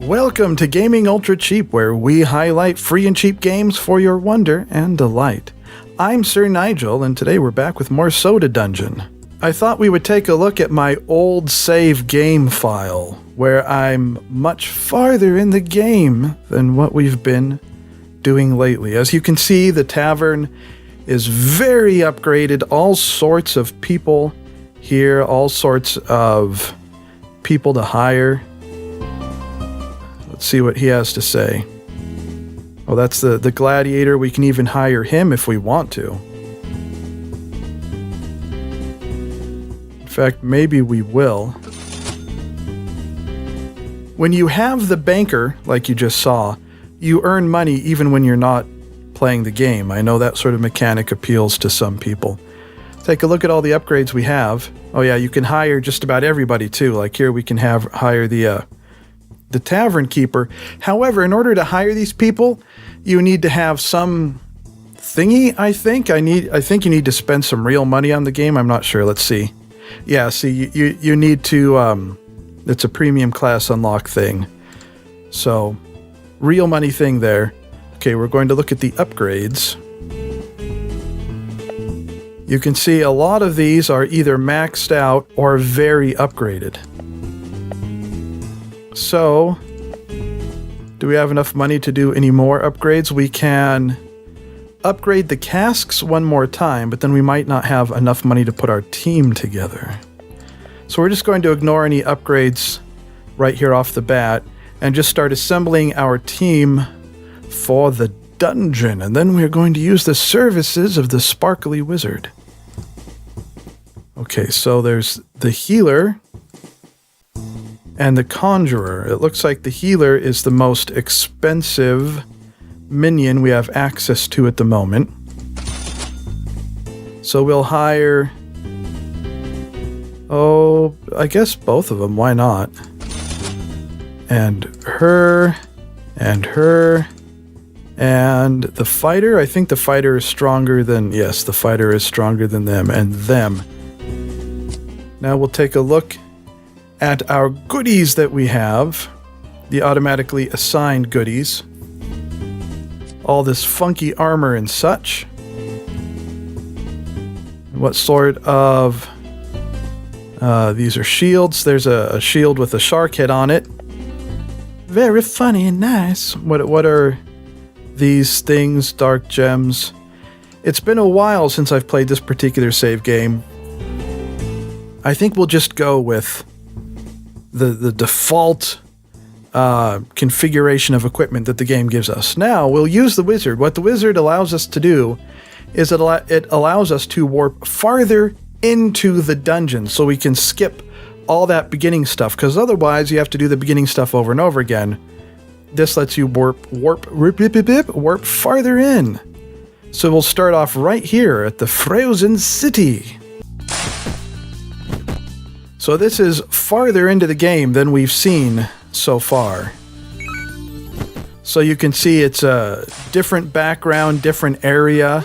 Welcome to Gaming Ultra Cheap, where we highlight free and cheap games for your wonder and delight. I'm Sir Nigel, and today we're back with more Soda Dungeon. I thought we would take a look at my old save game file, where I'm much farther in the game than what we've been doing lately. As you can see, the tavern is very upgraded, all sorts of people here, all sorts of people to hire. Let's see what he has to say. Oh, that's the gladiator. We can even hire him if we want to. In fact, maybe we will. When you have the banker, like you just saw, you earn money even when you're not playing the game. I know that sort of mechanic appeals to some people. Take a look at all the upgrades we have. Oh yeah, you can hire just about everybody too. Like here we can hire the tavern keeper. However, in order to hire these people, you need to have some thingy, I think. I think you need to spend some real money on the game. I'm not sure. Let's see. Yeah, see, you need to, it's a premium class unlock thing. So, real money thing there. Okay, we're going to look at the upgrades. You can see a lot of these are either maxed out or very upgraded. So, do we have enough money to do any more upgrades? We can upgrade the casks one more time, but then we might not have enough money to put our team together. So we're just going to ignore any upgrades right here off the bat and just start assembling our team for the dungeon. And then we're going to use the services of the Sparkly Wizard. Okay, so there's the healer and the conjurer. It looks like the healer is the most expensive minion we have access to at the moment. So we'll hire... oh, I guess both of them. Why not? And her... and her... and the fighter. I think the fighter is stronger than... yes, the fighter is stronger than them. And them. Now we'll take a look at our goodies that we have, the automatically assigned goodies, all this funky armor and such. What sort of... these are shields. There's a shield with a shark head on it. Very funny and nice. What are these things? Dark gems. It's been a while since I've played this particular save game. I think we'll just go with the default configuration of equipment that the game gives us. Now, we'll use the wizard. What the wizard allows us to do is it allows us to warp farther into the dungeon so we can skip all that beginning stuff, because otherwise you have to do the beginning stuff over and over again. This lets you warp farther in. So we'll start off right here at the Frozen City. So this is farther into the game than we've seen so far. So you can see it's a different background, different area,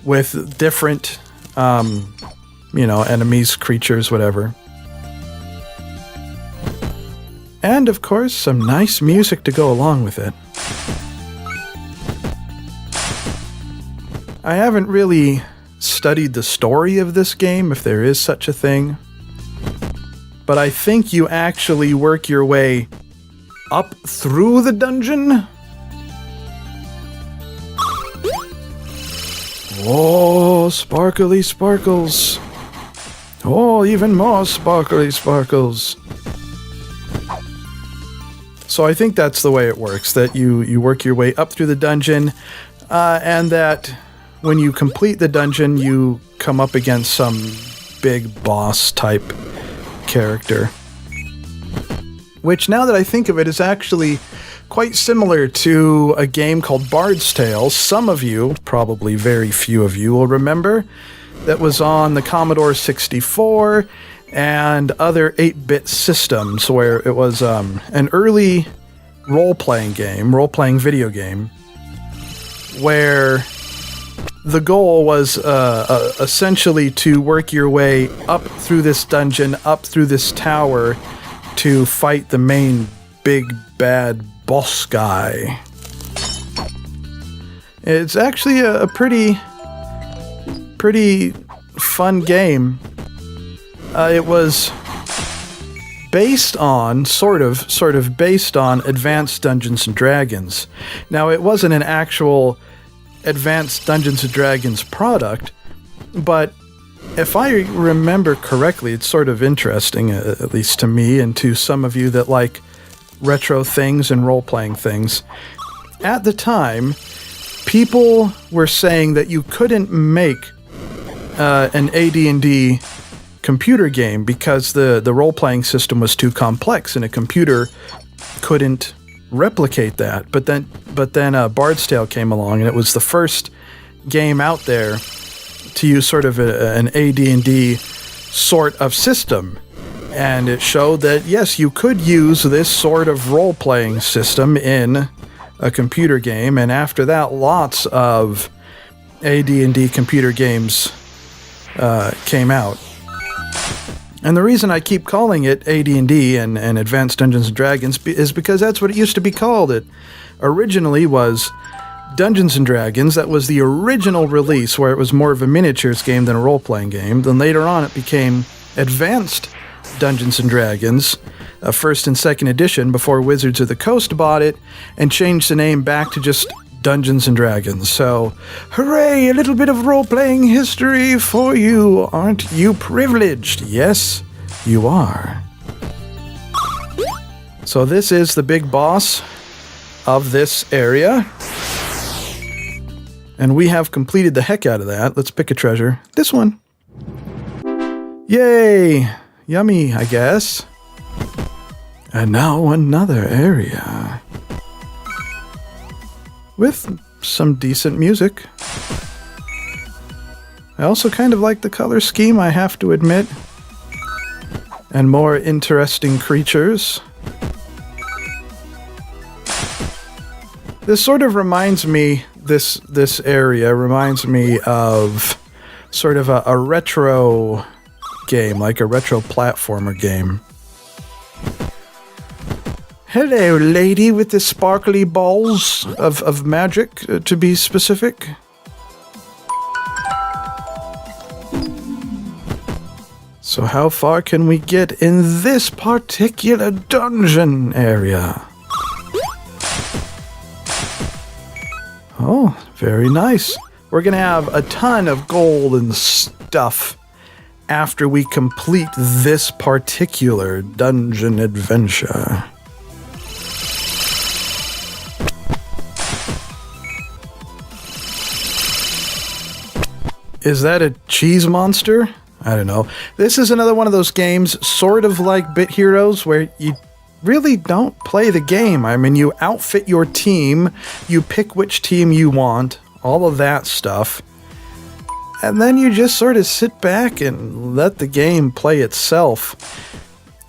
with different, enemies, creatures, whatever. And of course, some nice music to go along with it. I haven't really studied the story of this game, if there is such a thing. But I think you actually work your way up through the dungeon. Oh, sparkly sparkles. Oh, even more sparkly sparkles. So I think that's the way it works, that you work your way up through the dungeon, and that when you complete the dungeon, you come up against some big boss type character. Which, now that I think of it, is actually quite similar to a game called Bards Tale. Some of you, probably very few of you, will remember, that was on the Commodore 64 and other 8-bit systems, where it was an early role-playing video game, where the goal was essentially to work your way up through this dungeon, up through this tower, to fight the main big bad boss guy. It's actually a pretty fun game. It was based on, sort of based on Advanced Dungeons & Dragons. Now, it wasn't an actual Advanced Dungeons & Dragons product, but if I remember correctly, it's sort of interesting, at least to me and to some of you that like retro things and role-playing things. At the time, people were saying that you couldn't make an AD&D computer game because the role-playing system was too complex and a computer couldn't replicate that. But then Bards Tale came along, and it was the first game out there to use sort of an AD&D sort of system. And it showed that, yes, you could use this sort of role-playing system in a computer game. And after that, lots of AD&D computer games came out. And the reason I keep calling it AD&D and Advanced Dungeons & Dragons is because that's what it used to be called. It originally was Dungeons & Dragons. That was the original release, where it was more of a miniatures game than a role-playing game. Then later on it became Advanced Dungeons & Dragons, first and second edition, before Wizards of the Coast bought it and changed the name back to just Dungeons & Dragons. So, hooray, a little bit of role-playing history for you. Aren't you privileged? Yes, you are. So this is the big boss of this area. And we have completed the heck out of that. Let's pick a treasure. This one. Yay! Yummy, I guess. And now another area. With some decent music. I also kind of like the color scheme, I have to admit. And more interesting creatures. This sort of reminds me, this area reminds me of sort of a retro game, like a retro platformer game. Hello, lady with the sparkly balls of magic, to be specific. So how far can we get in this particular dungeon area? Oh, very nice. We're gonna have a ton of gold and stuff after we complete this particular dungeon adventure. Is that a cheese monster? I don't know. This is another one of those games, sort of like Bit Heroes, where you really don't play the game. I mean, you outfit your team, you pick which team you want, all of that stuff. And then you just sort of sit back and let the game play itself.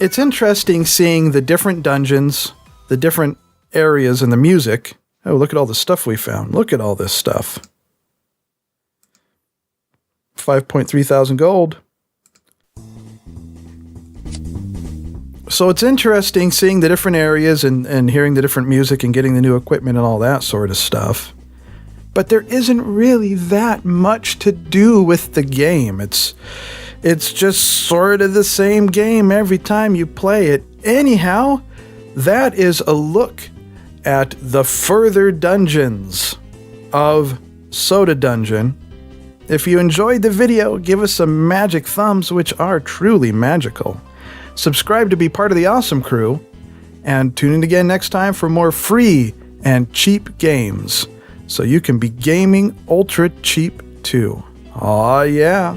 It's interesting seeing the different dungeons, the different areas, and the music. Oh, look at all the stuff we found. Look at all this stuff. 5.3 thousand gold. So it's interesting seeing the different areas and hearing the different music and getting the new equipment and all that sort of stuff. But there isn't really that much to do with the game. It's just sort of the same game every time you play it. Anyhow, that is a look at the further dungeons of Soda Dungeon. If you enjoyed the video, give us some magic thumbs, which are truly magical. Subscribe to be part of the awesome crew, and tune in again next time for more free and cheap games, so you can be gaming ultra cheap too. Aw, yeah.